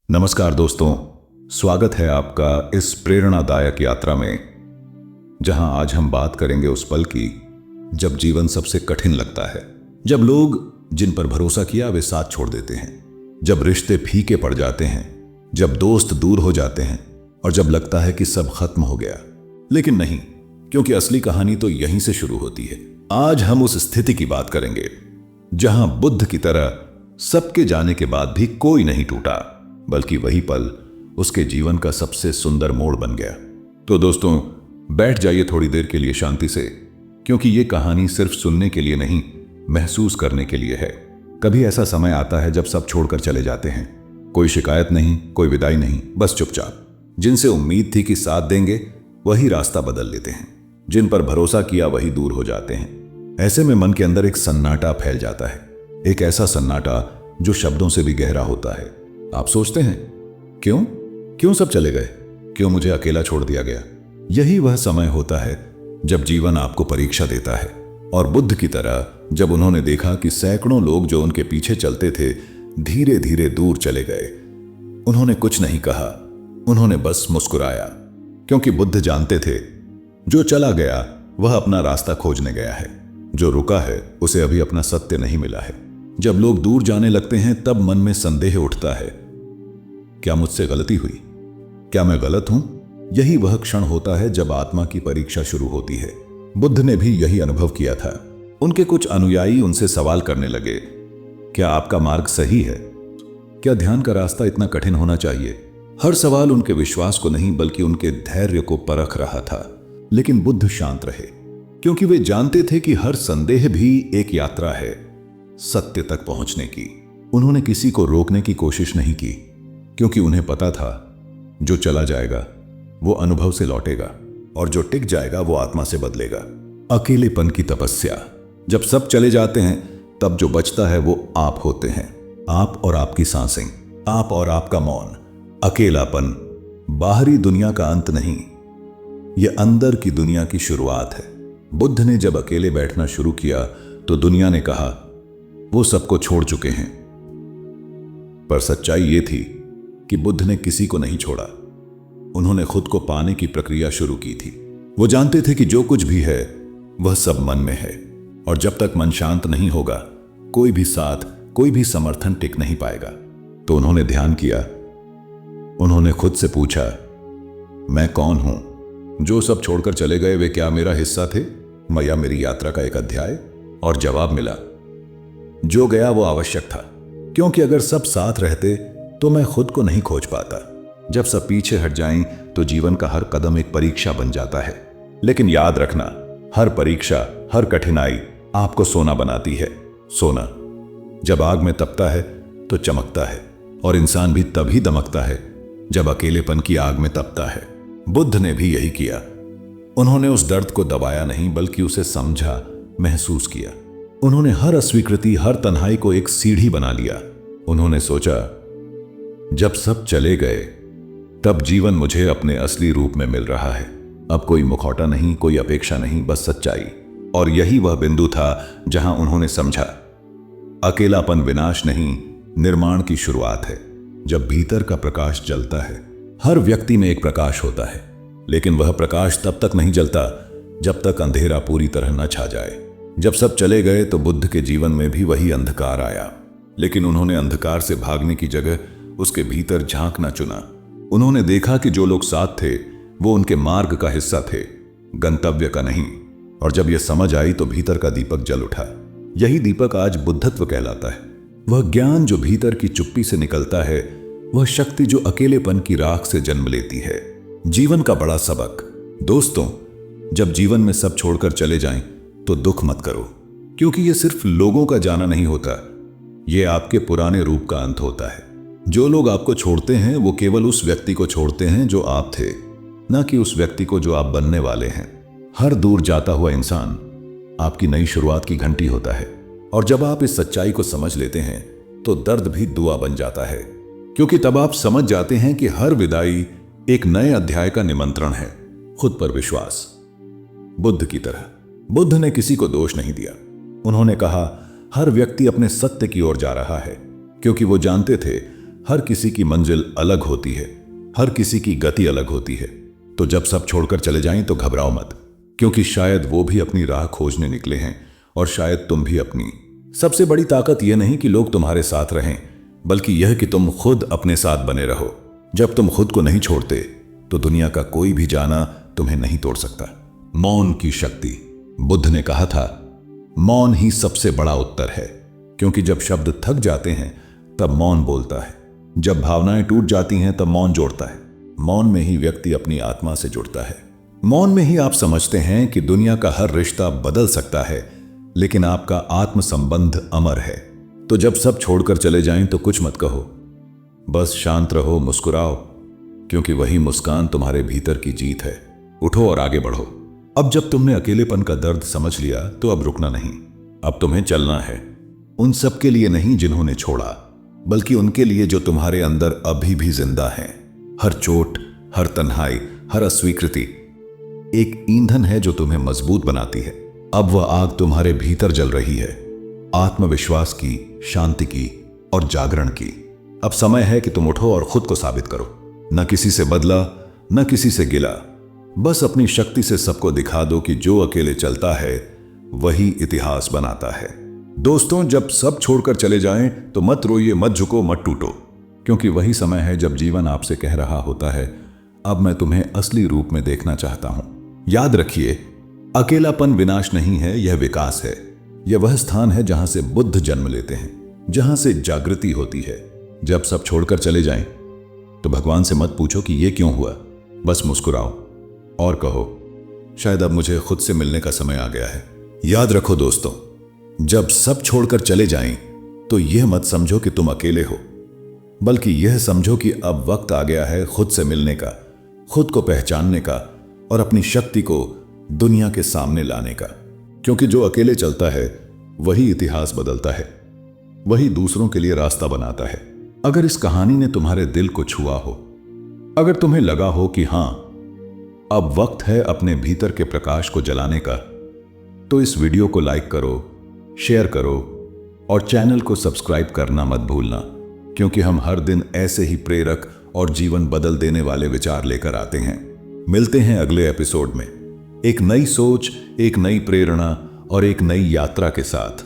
नमस्कार दोस्तों, स्वागत है आपका इस प्रेरणादायक यात्रा में, जहां आज हम बात करेंगे उस पल की जब जीवन सबसे कठिन लगता है, जब लोग जिन पर भरोसा किया वे साथ छोड़ देते हैं, जब रिश्ते फीके पड़ जाते हैं, जब दोस्त दूर हो जाते हैं और जब लगता है कि सब खत्म हो गया। लेकिन नहीं, क्योंकि असली कहानी तो यहीं से शुरू होती है। आज हम उस स्थिति की बात करेंगे जहां बुद्ध की तरह सबके जाने के बाद भी कोई नहीं टूटा, बल्कि वही पल उसके जीवन का सबसे सुंदर मोड़ बन गया। तो दोस्तों, बैठ जाइए थोड़ी देर के लिए शांति से, क्योंकि ये कहानी सिर्फ सुनने के लिए नहीं, महसूस करने के लिए है। कभी ऐसा समय आता है जब सब छोड़कर चले जाते हैं, कोई शिकायत नहीं, कोई विदाई नहीं, बस चुपचाप। जिनसे उम्मीद थी कि साथ देंगे वही रास्ता बदल लेते हैं, जिन पर भरोसा किया वही दूर हो जाते हैं। ऐसे में मन के अंदर एक सन्नाटा फैल जाता है, एक ऐसा सन्नाटा जो शब्दों से भी गहरा होता है। आप सोचते हैं, क्यों सब चले गए, क्यों मुझे अकेला छोड़ दिया गया। यही वह समय होता है जब जीवन आपको परीक्षा देता है। और बुद्ध की तरह जब उन्होंने देखा कि सैकड़ों लोग जो उनके पीछे चलते थे धीरे धीरे दूर चले गए, उन्होंने कुछ नहीं कहा, उन्होंने बस मुस्कुराया, क्योंकि बुद्ध जानते थे जो चला गया वह अपना रास्ता खोजने गया है, जो रुका है उसे अभी अपना सत्य नहीं मिला है। जब लोग दूर जाने लगते हैं तब मन में संदेह उठता है, क्या मुझसे गलती हुई, क्या मैं गलत हूं। यही वह क्षण होता है जब आत्मा की परीक्षा शुरू होती है। बुद्ध ने भी यही अनुभव किया था। उनके कुछ अनुयायी उनसे सवाल करने लगे, क्या आपका मार्ग सही है, क्या ध्यान का रास्ता इतना कठिन होना चाहिए। हर सवाल उनके विश्वास को नहीं बल्कि उनके धैर्य को परख रहा था। लेकिन बुद्ध शांत रहे, क्योंकि वे जानते थे कि हर संदेह भी एक यात्रा है सत्य तक पहुंचने की। उन्होंने किसी को रोकने की कोशिश नहीं की, क्योंकि उन्हें पता था जो चला जाएगा वो अनुभव से लौटेगा और जो टिक जाएगा वो आत्मा से बदलेगा। अकेलेपन की तपस्या। जब सब चले जाते हैं तब जो बचता है वो आप होते हैं, आप और आपकी सांसें, आप और आपका मौन। अकेलापन बाहरी दुनिया का अंत नहीं, यह अंदर की दुनिया की शुरुआत है। बुद्ध ने जब अकेले बैठना शुरू किया तो दुनिया ने कहा वो सबको छोड़ चुके हैं, पर सच्चाई ये थी कि बुद्ध ने किसी को नहीं छोड़ा। उन्होंने खुद को पाने की प्रक्रिया शुरू की थी। वो जानते थे कि जो कुछ भी है वह सब मन में है, और जब तक मन शांत नहीं होगा कोई भी साथ, कोई भी समर्थन टिक नहीं पाएगा। तो उन्होंने ध्यान किया, उन्होंने खुद से पूछा, मैं कौन हूं। जो सब छोड़कर चले गए वे क्या मेरा हिस्सा थे, या मेरी यात्रा का एक अध्याय। और जवाब मिला, जो गया वो आवश्यक था, क्योंकि अगर सब साथ रहते तो मैं खुद को नहीं खोज पाता। जब सब पीछे हट जाएं तो जीवन का हर कदम एक परीक्षा बन जाता है। लेकिन याद रखना, हर परीक्षा, हर कठिनाई आपको सोना बनाती है। सोना जब आग में तपता है तो चमकता है, और इंसान भी तभी दमकता है जब अकेलेपन की आग में तपता है। बुद्ध ने भी यही किया। उन्होंने उस दर्द को दबाया नहीं बल्कि उसे समझा, महसूस किया। उन्होंने हर अस्वीकृति, हर तन्हाई को एक सीढ़ी बना लिया। उन्होंने सोचा, जब सब चले गए तब जीवन मुझे अपने असली रूप में मिल रहा है। अब कोई मुखौटा नहीं, कोई अपेक्षा नहीं, बस सच्चाई। और यही वह बिंदु था जहां उन्होंने समझा, अकेलापन विनाश नहीं, निर्माण की शुरुआत है। जब भीतर का प्रकाश जलता है, हर व्यक्ति में एक प्रकाश होता है, लेकिन वह प्रकाश तब तक नहीं जलता जब तक अंधेरा पूरी तरह न छा जाए। जब सब चले गए तो बुद्ध के जीवन में भी वही अंधकार आया, लेकिन उन्होंने अंधकार से भागने की जगह उसके भीतर झांकना चुना। उन्होंने देखा कि जो लोग साथ थे वो उनके मार्ग का हिस्सा थे, गंतव्य का नहीं। और जब यह समझ आई तो भीतर का दीपक जल उठा। यही दीपक आज बुद्धत्व कहलाता है। वह ज्ञान जो भीतर की चुप्पी से निकलता है, वह शक्ति जो अकेलेपन की राख से जन्म लेती है। जीवन का बड़ा सबक। दोस्तों, जब जीवन में सब छोड़कर चले जाएं तो दुख मत करो, क्योंकि यह सिर्फ लोगों का जाना नहीं होता, यह आपके पुराने रूप का अंत होता है। जो लोग आपको छोड़ते हैं वो केवल उस व्यक्ति को छोड़ते हैं जो आप थे, न कि उस व्यक्ति को जो आप बनने वाले हैं। हर दूर जाता हुआ इंसान आपकी नई शुरुआत की घंटी होता है। और जब आप इस सच्चाई को समझ लेते हैं तो दर्द भी दुआ बन जाता है, क्योंकि तब आप समझ जाते हैं कि हर विदाई एक नए अध्याय का निमंत्रण है। खुद पर विश्वास। बुद्ध की तरह बुद्ध ने किसी को दोष नहीं दिया। उन्होंने कहा, हर व्यक्ति अपने सत्य की ओर जा रहा है, क्योंकि वो जानते थे हर किसी की मंजिल अलग होती है, हर किसी की गति अलग होती है। तो जब सब छोड़कर चले जाएं तो घबराओ मत, क्योंकि शायद वो भी अपनी राह खोजने निकले हैं और शायद तुम भी अपनी। सबसे बड़ी ताकत यह नहीं कि लोग तुम्हारे साथ रहें, बल्कि यह कि तुम खुद अपने साथ बने रहो। जब तुम खुद को नहीं छोड़ते तो दुनिया का कोई भी जाना तुम्हें नहीं तोड़ सकता। मौन की शक्ति। बुद्ध ने कहा था, मौन ही सबसे बड़ा उत्तर है, क्योंकि जब शब्द थक जाते हैं तब मौन बोलता है। जब भावनाएं टूट जाती हैं तब मौन जोड़ता है। मौन में ही व्यक्ति अपनी आत्मा से जुड़ता है। मौन में ही आप समझते हैं कि दुनिया का हर रिश्ता बदल सकता है, लेकिन आपका आत्म संबंध अमर है। तो जब सब छोड़कर चले जाएं तो कुछ मत कहो, बस शांत रहो, मुस्कुराओ, क्योंकि वही मुस्कान तुम्हारे भीतर की जीत है। उठो और आगे बढ़ो। अब जब तुमने अकेलेपन का दर्द समझ लिया तो अब रुकना नहीं, अब तुम्हें चलना है। उन सब के लिए नहीं जिन्होंने छोड़ा, बल्कि उनके लिए जो तुम्हारे अंदर अभी भी जिंदा हैं। हर चोट, हर तन्हाई, हर अस्वीकृति एक ईंधन है जो तुम्हें मजबूत बनाती है। अब वह आग तुम्हारे भीतर जल रही है, आत्मविश्वास की, शांति की और जागरण की। अब समय है कि तुम उठो और खुद को साबित करो। न किसी से बदला, न किसी से गिला, बस अपनी शक्ति से सबको दिखा दो कि जो अकेले चलता है वही इतिहास बनाता है। दोस्तों, जब सब छोड़कर चले जाएं तो मत रोइए, मत झुको, मत टूटो, क्योंकि वही समय है जब जीवन आपसे कह रहा होता है, अब मैं तुम्हें असली रूप में देखना चाहता हूं। याद रखिए, अकेलापन विनाश नहीं है, यह विकास है। यह वह स्थान है जहां से बुद्ध जन्म लेते हैं, जहां से जागृति होती है। जब सब छोड़कर चले जाएं तो भगवान से मत पूछो कि यह क्यों हुआ, बस मुस्कुराओ और कहो, शायद अब मुझे खुद से मिलने का समय आ गया है। याद रखो दोस्तों, जब सब छोड़कर चले जाएं तो यह मत समझो कि तुम अकेले हो, बल्कि यह समझो कि अब वक्त आ गया है खुद से मिलने का, खुद को पहचानने का और अपनी शक्ति को दुनिया के सामने लाने का। क्योंकि जो अकेले चलता है वही इतिहास बदलता है, वही दूसरों के लिए रास्ता बनाता है। अगर इस कहानी ने तुम्हारे दिल को छुआ हो, अगर तुम्हें लगा हो कि हां, अब वक्त है अपने भीतर के प्रकाश को जलाने का, तो इस वीडियो को लाइक करो, शेयर करो और चैनल को सब्सक्राइब करना मत भूलना, क्योंकि हम हर दिन ऐसे ही प्रेरक और जीवन बदल देने वाले विचार लेकर आते हैं। मिलते हैं अगले एपिसोड में, एक नई सोच, एक नई प्रेरणा और एक नई यात्रा के साथ।